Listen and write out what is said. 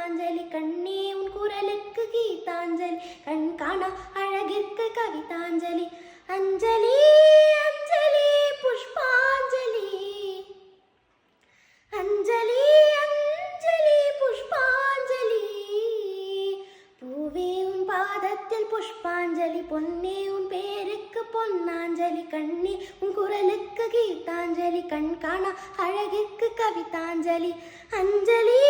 பொன்னாஞ்சலி கண்ணே உன் குரலுக்கு கீதாஞ்சலி கண் காணா அழகிற்கு கவிதாஞ்சலி அஞ்சலி அஞ்சலி புஷ்பாஞ்சலி அஞ்சலி அஞ்சலி புஷ்பாஞ்சலி பூவே உன் பாதத்தில் புஷ்பாஞ்சலி பொன்னே உன் பேருக்கு பொன்னாஞ்சலி கண்ணே உன் குரலுக்கு கீதாஞ்சலி கண் காணா அழகிற்கு கவிதாஞ்சலி அஞ்சலி